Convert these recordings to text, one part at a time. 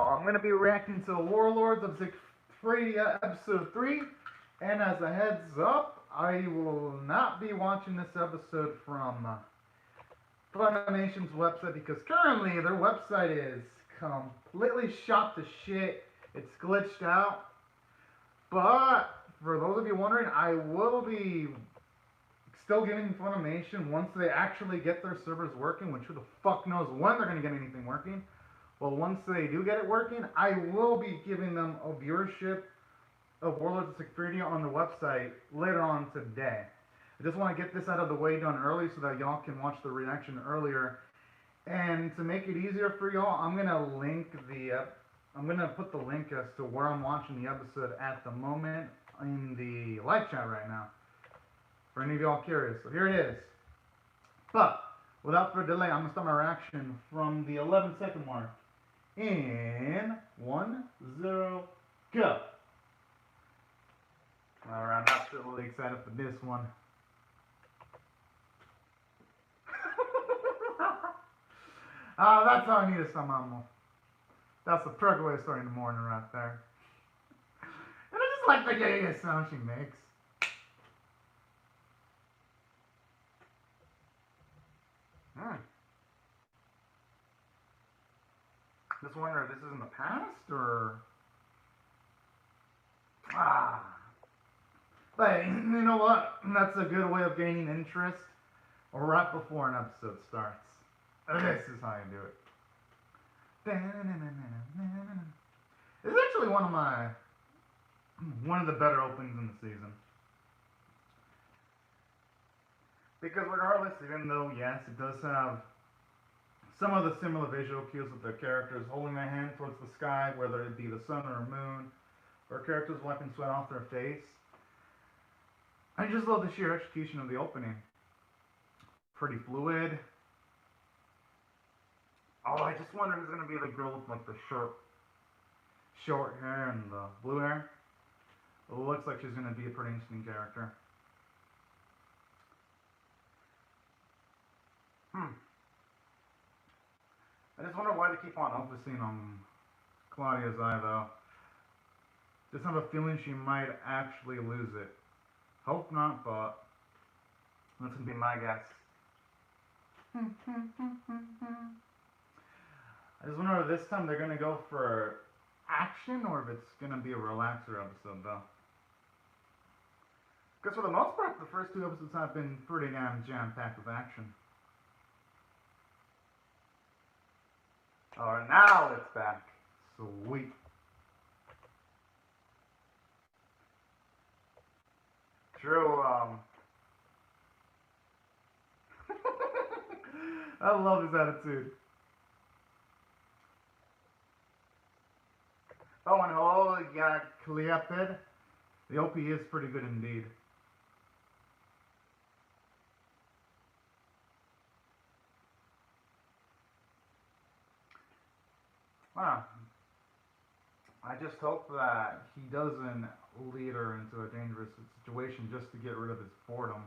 I'm going to be reacting to Warlords of Sigrdrifa Episode 3, and as a heads up, I will not be watching this episode from Funimation's website because currently their website is completely shot to shit. It's glitched out. But for those of you wondering, I will be still giving Funimation once they actually get their servers working, which who the fuck knows when they're going to get anything working. Well, once they do get it working, I will be giving them a viewership of Warlords of Sigrdrifa on the website later on today. I just want to get this out of the way done early so that y'all can watch the reaction earlier. And to make it easier for y'all, I'm gonna put the link as to where I'm watching the episode at the moment in the live chat right now. For any of y'all curious, so here it is. But without further delay, I'm gonna start my reaction from the 11-second mark. In 1, 0, go. Alright, I'm absolutely excited for this one. That's how I need to start my. That's the perfect way of starting the morning right there. And I just like the gay sound she makes. Just wonder if this is in the past or. But you know what? That's a good way of gaining interest right before an episode starts. This is how you do it. It's actually one of the better openings in the season. Because regardless, even though yes, it does have some of the similar visual cues with the characters holding their hand towards the sky, whether it be the sun or moon, or characters wiping sweat off their face. I just love the sheer execution of the opening. Pretty fluid. Oh, I just wonder who's gonna be the girl with like the short hair and the blue hair. It looks like she's gonna be a pretty interesting character. I just wonder why they keep on focusing on Claudia's eye though. Just have a feeling she might actually lose it. Hope not, but that's gonna be my guess. I just wonder if this time they're gonna go for action or if it's gonna be a relaxer episode though. Because for the most part, the first 2 episodes have been pretty damn jam-packed with action. Alright, now it's back. Sweet. True, I love his attitude. Oh, and hello, yeah, Cleopid. The OP is pretty good indeed. Wow. I just hope that he doesn't lead her into a dangerous situation just to get rid of his boredom.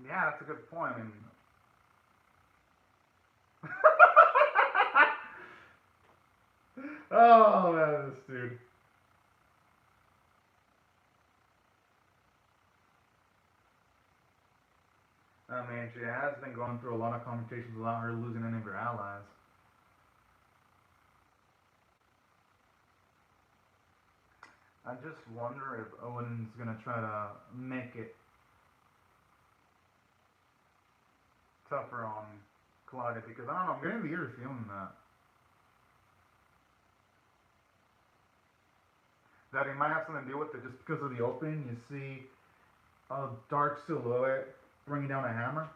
Yeah, that's a good point. I mean, oh man, this dude. I mean, she has been going through a lot of complications without her losing any of her allies. I just wonder if Owen's gonna try to make it tougher on Claudia because I don't know, I'm getting the eerie feeling that it might have something to do with it just because of the opening. You see a dark silhouette bringing down a hammer.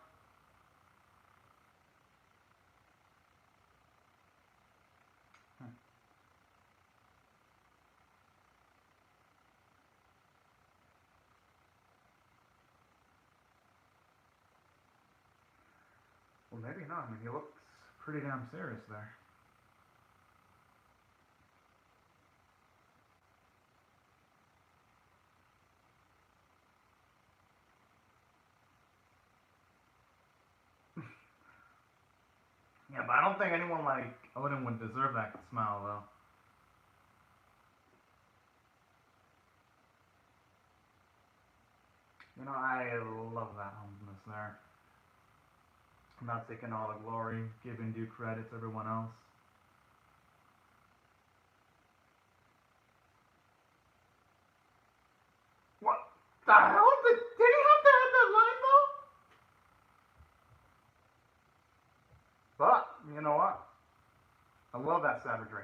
Well, maybe not. I mean, he looks pretty damn serious there. don't think anyone like Odin would deserve that smile though. You know, I love that humbleness there. I'm not taking all the glory, giving due credit to everyone else. What the hell? Did he have to have that line though? But, you know what? I love that savagery.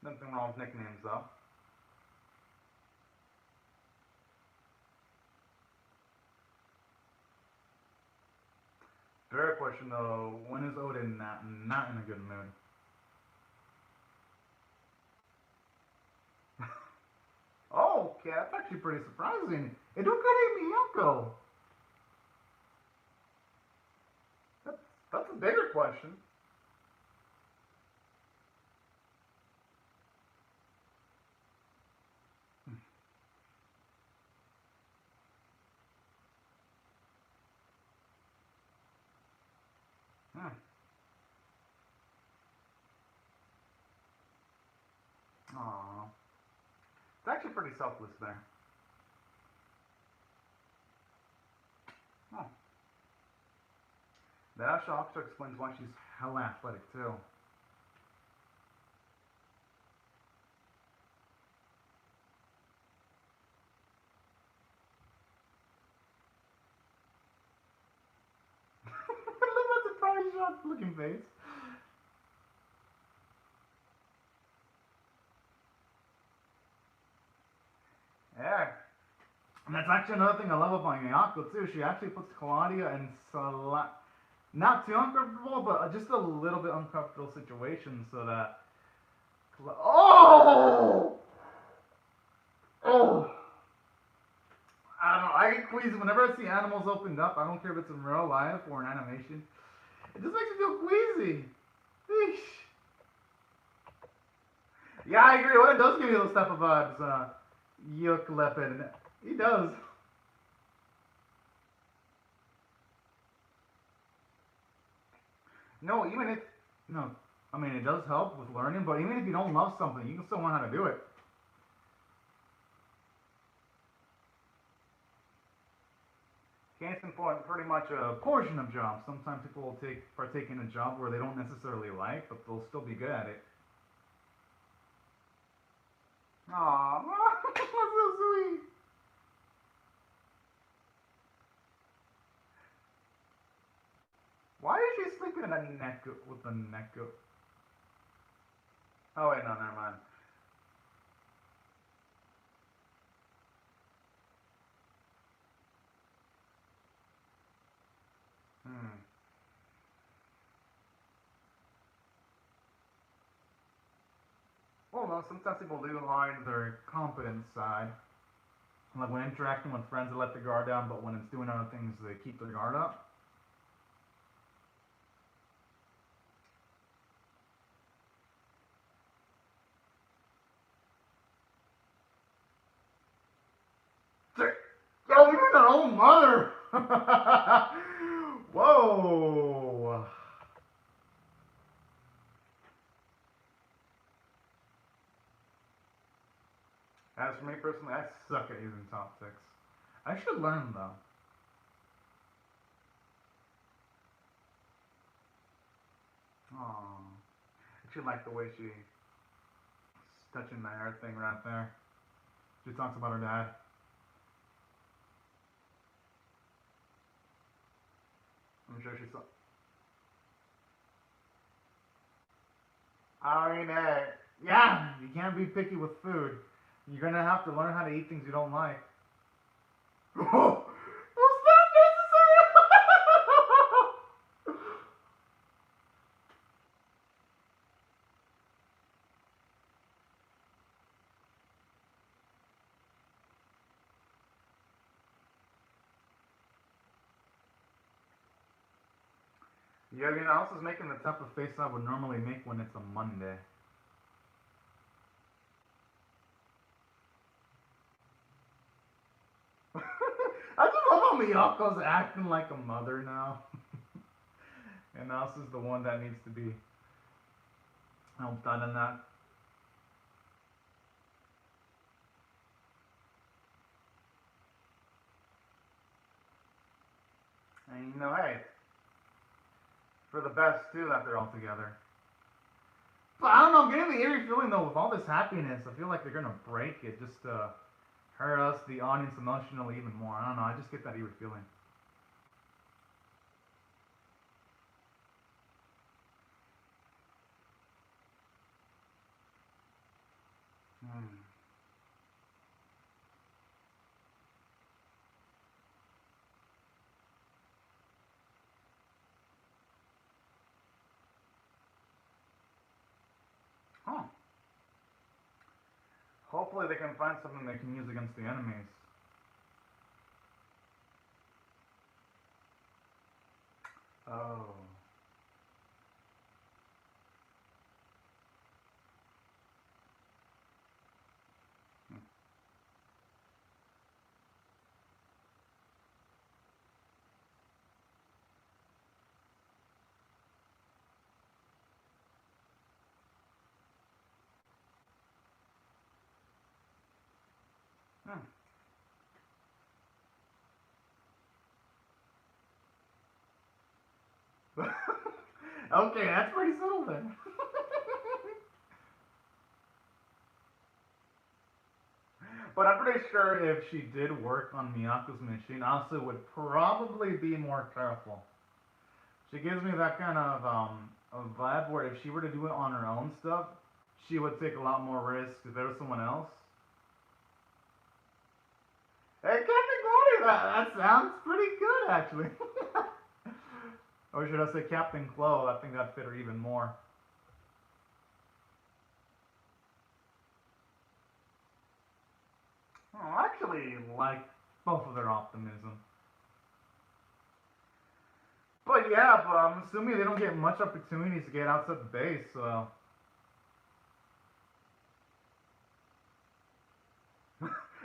Nothing wrong with nicknames though. Fair question though, when is Odin not in a good mood? Oh, okay, that's actually pretty surprising. Edukare Miyako. That's a bigger question. Hmm. Aww. It's actually pretty selfless there. Oh. That actually also explains why she's hella athletic too. Look at the surprised shocked looking face. Yeah. And that's actually another thing I love about Miyako too. She actually puts Claudia in not too uncomfortable, but just a little bit uncomfortable situation so that. Oh! Oh! I don't know. I get queasy whenever I see animals opened up. I don't care if it's in real life or in animation. It just makes me feel queasy. Eesh. Yeah, I agree. What it does give you those type of vibes. Yuck Leopard. He does. No, even if no, I mean it does help with learning, but even if you don't love something, you can still learn how to do it. Case in point, pretty much a portion of jobs. Sometimes people will partake in a job where they don't necessarily like, but they'll still be good at it. Aww, that's so sweet. Why is she sleeping in a neck with a neck? Oh wait, no, never mind. Hmm. Well, no, sometimes people do hide their competent side. Like when interacting with friends, they let the guard down, but when it's doing other things, they keep their guard up. Oh, even their own mother! Whoa! As for me personally, I suck at using top ticks. I should learn though. Aww. I actually like the way she's touching the hair thing right there. She talks about her dad. I'm sure she saw. I mean, yeah, you can't be picky with food. You're gonna have to learn how to eat things you don't like. Was that necessary? Yeah, you know, I was just making the type of face I would normally make when it's a Monday. I just love how Miyako's acting like a mother now. And Elsa's the one that needs to be helped out in that. And you know, hey, for the best too that they're all together. But I don't know, I'm getting the eerie feeling though, with all this happiness, I feel like they're gonna break it just to hurt us, the audience, emotionally even more. I don't know, I just get that eerie feeling. Hmm. Huh. Hopefully they can find something they can use against the enemies. Oh. Hmm. Okay, that's pretty subtle then. But I'm pretty sure if she did work on Miyako's machine, Asa would probably be more careful. She gives me that kind of a vibe where if she were to do it on her own stuff, she would take a lot more risks if there was someone else. Hey, Captain Glory, that sounds pretty good actually. Or should I say Captain Chloe? I think that'd fit her even more. Oh, I actually like both of their optimism. But yeah, but I'm assuming they don't get much opportunities to get outside the base, so.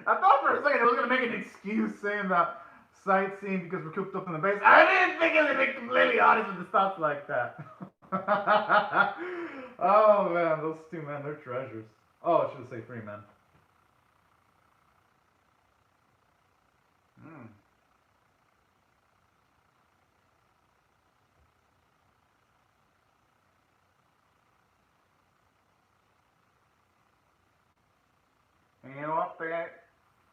I thought for a second it was gonna make an excuse saying that sightseeing because we're cooped up in the base. I didn't think it would be completely honest with the stuff like that. Oh man, those two men, they're treasures. Oh, I should say three men. Mm. And you know what? They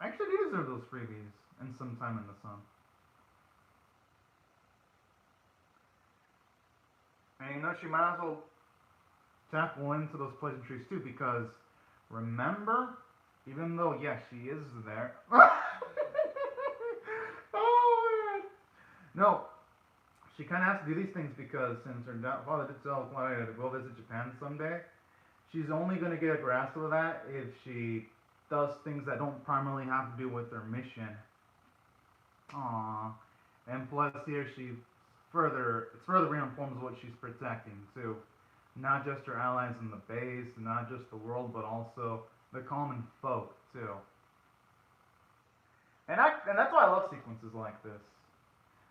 actually do deserve those freebies and some time in the sun. And you know, she might as well tackle into those pleasantries too because remember, even though, yeah, she is there. Oh man. No, she kind of has to do these things because since her father did tell Claudia to go visit Japan someday, she's only going to get a grasp of that if she does things that don't primarily have to do with her mission. Aww. And plus here it's further reinforms what she's protecting too. Not just her allies in the base, not just the world, but also the common folk too. And that's why I love sequences like this.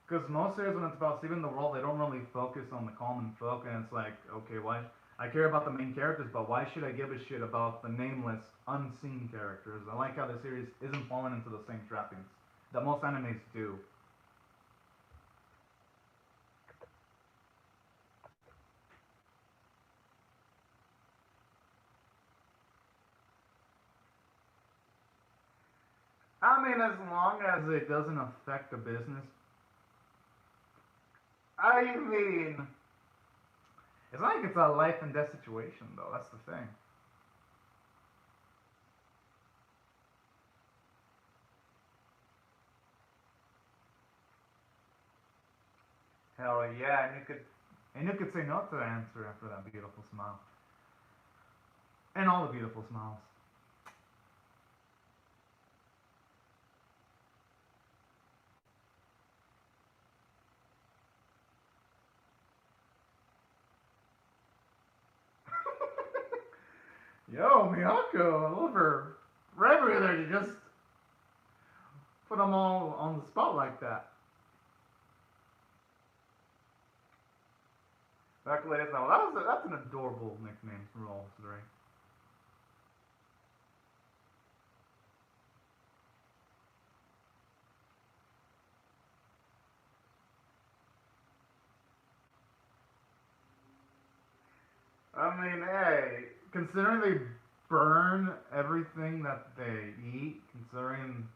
Because most series, when it's about saving the world, they don't really focus on the common folk, and it's like, okay, why? I care about the main characters, but why should I give a shit about the nameless, unseen characters? I like how the series isn't falling into the same trappings that most animes do. I mean, as long as it doesn't affect the business. I mean, it's not like it's a life and death situation, though. That's the thing. Hell yeah, and you could say no to the answer after that beautiful smile, and all the beautiful smiles. Yo, Miyako, I love her. Forever there, you just put them all on the spot like that. Actually, that's an adorable nickname for all three. I mean, hey, considering they burn everything that they eat, considering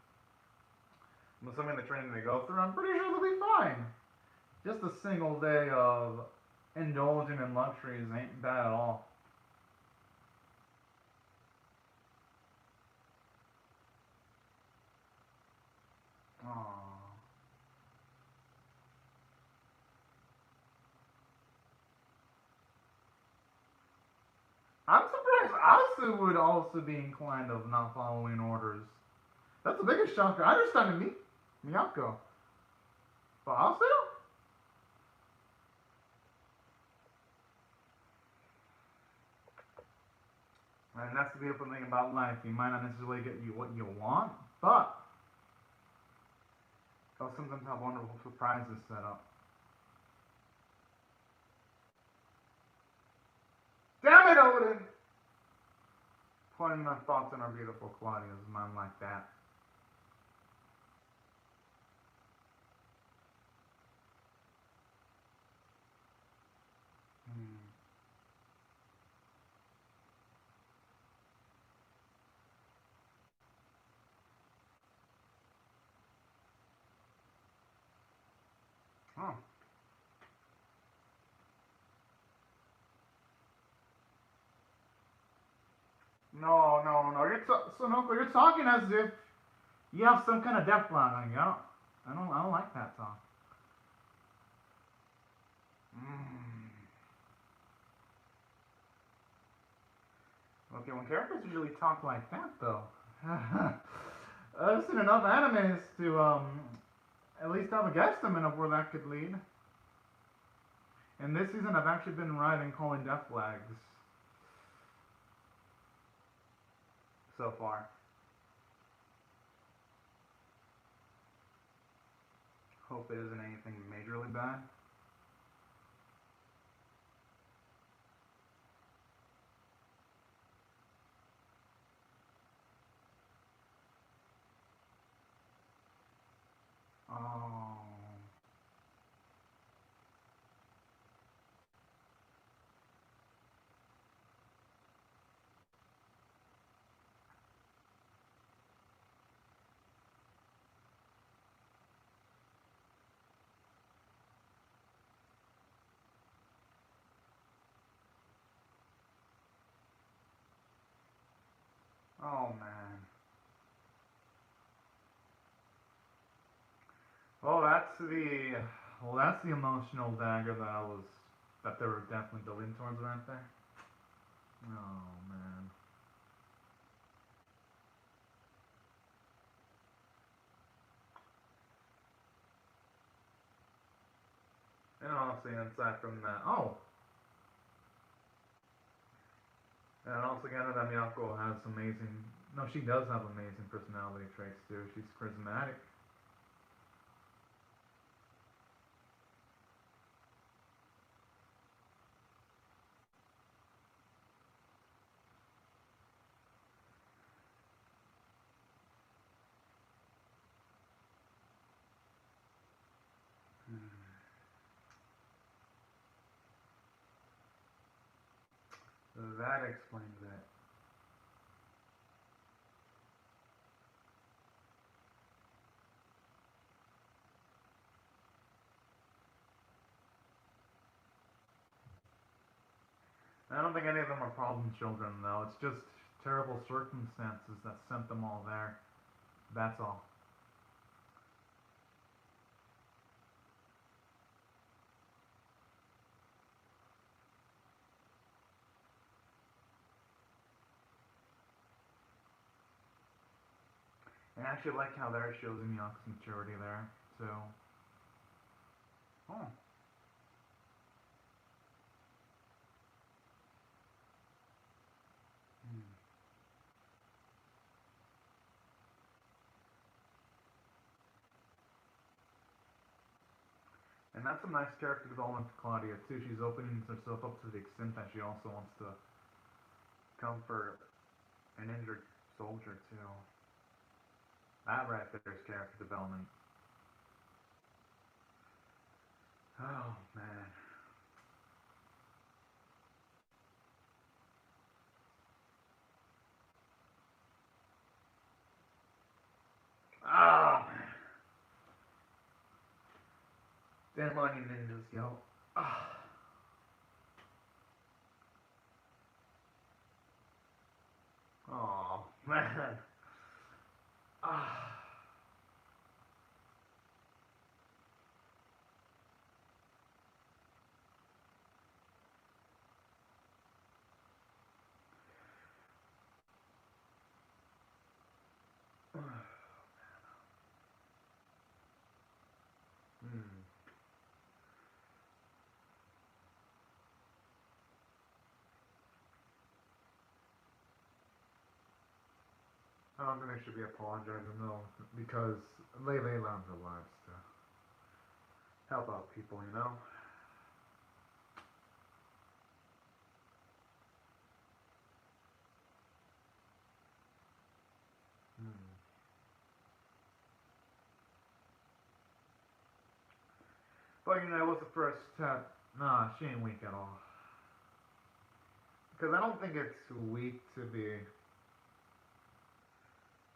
I'm assuming the training they go through, I'm pretty sure they'll be fine. Just a single day of indulging in luxuries ain't bad at all. Aww. I'm surprised Asu would also be inclined of not following orders. That's the biggest shocker. I understand me, Miyako. But Asu? And that's the beautiful thing about life. You might not necessarily get you what you want, but they'll sometimes have wonderful surprises set up. Damn it, Odin! Pointing my thoughts in our beautiful Claudia's mind like that. Hmm. Oh. No, no, no. Senyoku, you're talking as if you have some kind of death line. Like, I don't like that talk. Mm. Okay, when characters usually talk like that, though, I've seen enough animes to at least have a guesstimate of where that could lead. And this season, I've actually been writing calling death flags so far. Hope it isn't anything majorly bad. Oh. Oh man. Well, that's the emotional dagger that they were definitely building towards right there. Oh man. And honestly, aside from that, and also again that Miyako has amazing. No, she does have amazing personality traits too. She's charismatic. That explains it. I don't think any of them are problem children though. It's just terrible circumstances that sent them all there. That's all. I actually like how there shows Miyako's maturity there too. Oh. Hmm. And that's a nice character development for Claudia too. She's opening herself up to the extent that she also wants to comfort an injured soldier too. That right there is character development. Oh man. Oh man. Damn money ninjas, yo. Ah. Oh man. Ah. Hmm. I don't think they should be apologizing though, because they lay down their lives to help out people, you know? Hmm. But you know, it was the first tap. Nah, she ain't weak at all. Because I don't think it's weak to be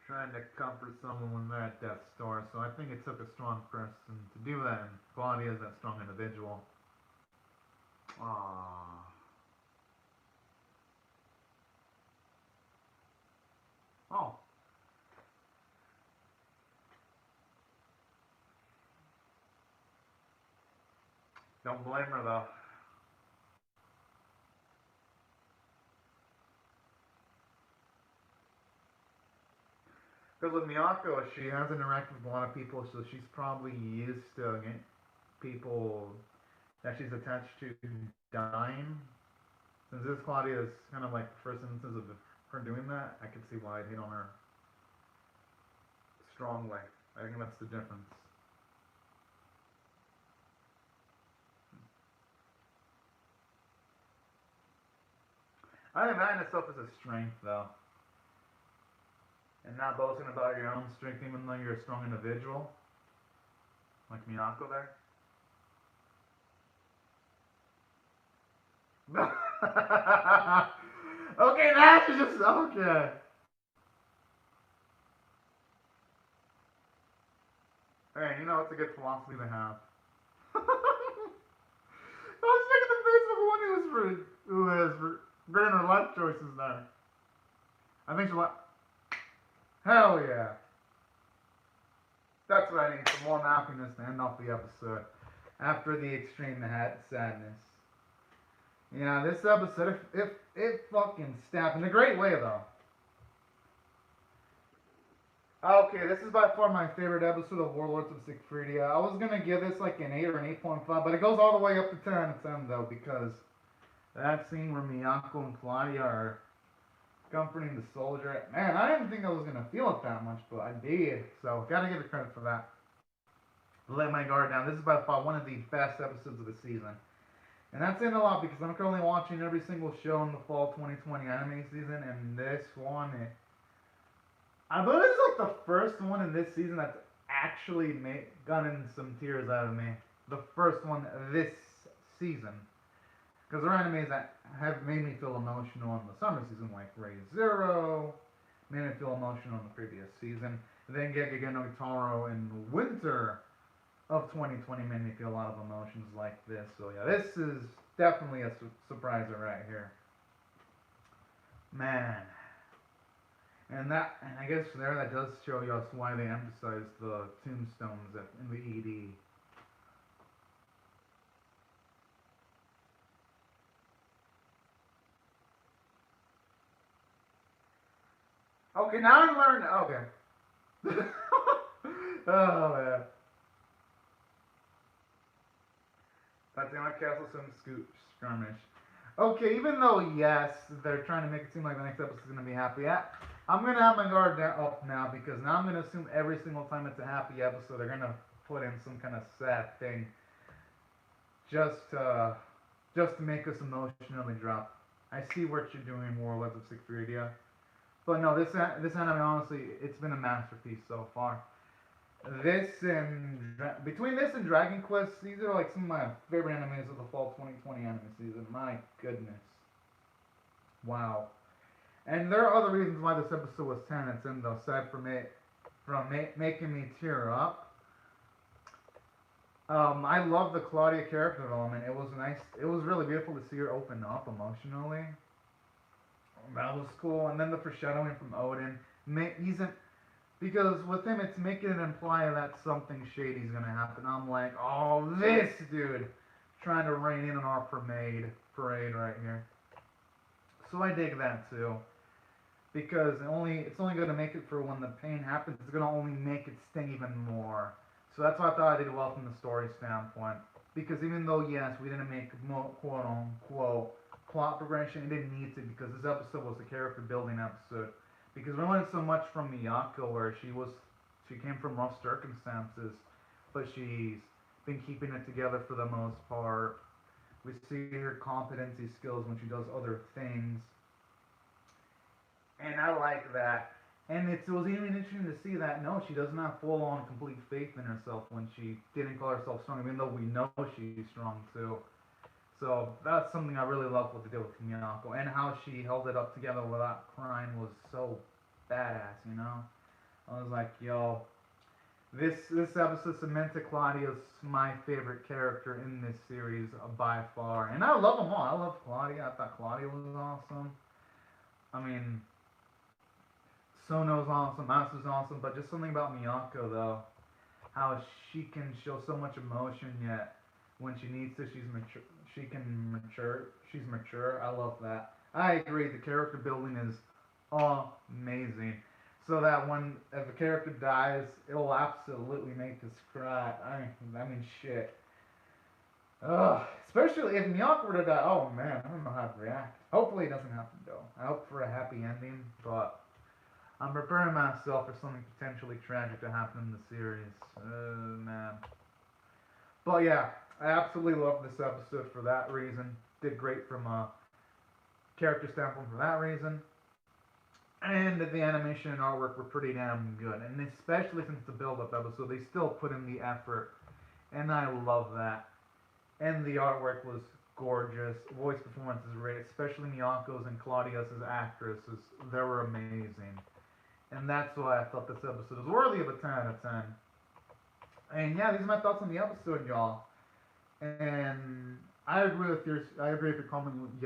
trying to comfort someone when they're at death's door. So I think it took a strong person to do that, and Claudia is that strong individual. Aww. Oh. Don't blame her though. Because with Miyako, she has interacted with a lot of people, so she's probably used to people that she's attached to dying. Since this Claudia is kind of like the first instance of her doing that, I can see why I'd hate on her strongly. I think that's the difference. I think that in itself is a strength, though. And not boasting about your own strength, even though you're a strong individual, like Miyako there. Okay, that's just okay. Hey, you know it's a good philosophy to have. I was making the face of one who has regretting her life choices there. I think she'll. Hell yeah. That's what I need. Some more happiness to end off the episode after the extreme sadness. Yeah, this episode, it fucking snapped in a great way though. Okay, this is by far my favorite episode of Warlords of Sigrdrifa. I was gonna give this like an 8 or an 8.5, but it goes all the way up to 10 out of 10 though, because that scene where Miyako and Claudia are comforting the soldier. Man, I didn't think I was gonna feel it that much, but I did. So gotta give it credit for that. Let my guard down. This is by far one of the best episodes of the season. And that's saying a lot because I'm currently watching every single show in the fall 2020 anime season, and this one, I believe this is like the first one in this season that's actually gotten some tears out of me. The first one this season. Because there are animes that have made me feel emotional in the summer season, like Ray Zero, made me feel emotional in the previous season. And then Gegege no Kitaro in the winter of 2020 made me feel a lot of emotions like this. So yeah, this is definitely a surpriser right here. Man. And I guess there that does show us why they emphasize the tombstones in the ED. Okay, now I'm learning. Okay. Oh man. Tatiana Castle skirmish. Okay, even though yes, they're trying to make it seem like the next episode is gonna be happy. I'm gonna have my guard up now because now I'm gonna assume every single time it's a happy episode they're gonna put in some kind of sad thing. just to make us emotionally drop. I see what you're doing, Warlords of Sigrdrifa. But no, this anime, honestly, it's been a masterpiece so far. Between this and Dragon Quest, these are like some of my favorite animes of the fall 2020 anime season. My goodness, wow. And there are other reasons why this episode was 10 and 10 though, aside from making me tear up. I love the Claudia character development. It was nice. It was really beautiful to see her open up emotionally. That was cool. And then the foreshadowing from Odin. Because with him, it's making it imply that something shady is gonna happen. I'm like, oh, this dude trying to rein in on our parade right here. So I dig that too, because it's only gonna make it for when the pain happens. It's gonna only make it sting even more. So that's why I thought I did well from the story standpoint. Because even though yes, we didn't make quote unquote plot progression, it didn't need to, because this episode was a character building episode. Because we learned so much from Miyako, where she came from rough circumstances, but she's been keeping it together for the most part. We see her competency skills when she does other things, and I like that. And it was even interesting to see that no, she doesn't have full on complete faith in herself when she didn't call herself strong, even though we know she's strong too. So that's something I really love what they did with Miyako, and how she held it up together without crying was so badass, you know? I was like, yo, this episode cemented Claudia's my favorite character in this series by far. And I love them all. I love Claudia. I thought Claudia was awesome. I mean, Sono's awesome, Masu's awesome, but just something about Miyako though, how she can show so much emotion, yet when she needs to, she's mature. She's mature. I love that. I agree. The character building is amazing. So that if a character dies, it will absolutely make us cry. I mean, shit. Ugh. Especially if Miyako were to die. Oh man, I don't know how to react. Hopefully it doesn't happen though. I hope for a happy ending, but I'm preparing myself for something potentially tragic to happen in the series. Man. But yeah, I absolutely love this episode for that reason. Did great from a character standpoint for that reason. And the animation and artwork were pretty damn good. And especially since the build-up episode, they still put in the effort. And I love that. And the artwork was gorgeous. Voice performances were great, especially Miyako's and Claudia's actresses. They were amazing. And that's why I thought this episode was worthy of a 10 out of 10. And yeah, these are my thoughts on the episode, y'all. And I agree with your comment with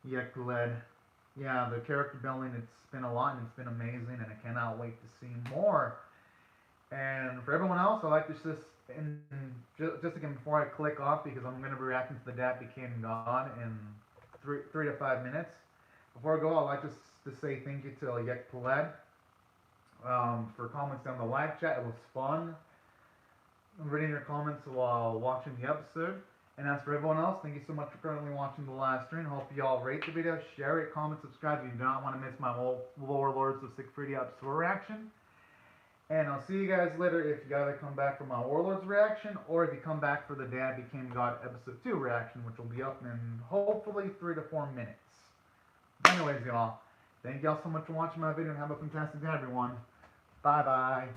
Yekled. Yeah, the character building, it's been a lot and it's been amazing, and I cannot wait to see more. And for everyone else, I like to just again before I click off, because I'm going to be reacting to the Dad Became God in 3 to 5 minutes. Before I go, I'd like to say thank you to Yekled for comments down the live chat. It was fun reading your comments while watching the episode. And as for everyone else, thank you so much for currently watching the live stream. Hope you all rate the video, share it, comment, subscribe if you do not want to miss my Warlords of Sigrdrifa episode reaction. And I'll see you guys later if you gotta come back for my Warlords reaction, or if you come back for the Dad Became God episode 2 reaction, which will be up in hopefully 3 to 4 minutes. Anyways, y'all, thank y'all so much for watching my video, and have a fantastic day, everyone. Bye-bye.